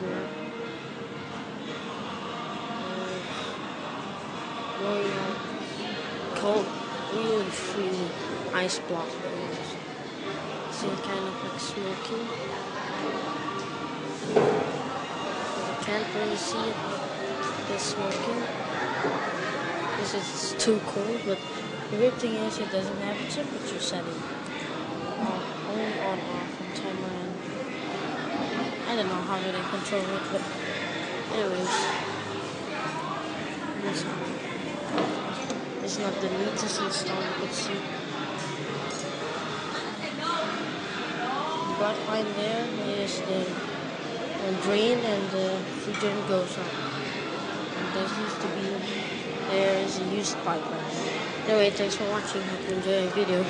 here. There's really cold, really free ice block. See, kind of like smoking. I can't really see it. It's smoking. This is too cold, but the weird thing is it doesn't have a temperature setting. Only on off on timer. I don't know how they control it, but anyways, it's not the neatest install you could see. But right there is the drain and the refrigerant goes up. And there used to be, there is a used pipe right there. Anyway, thanks for watching. Hope you enjoy the video.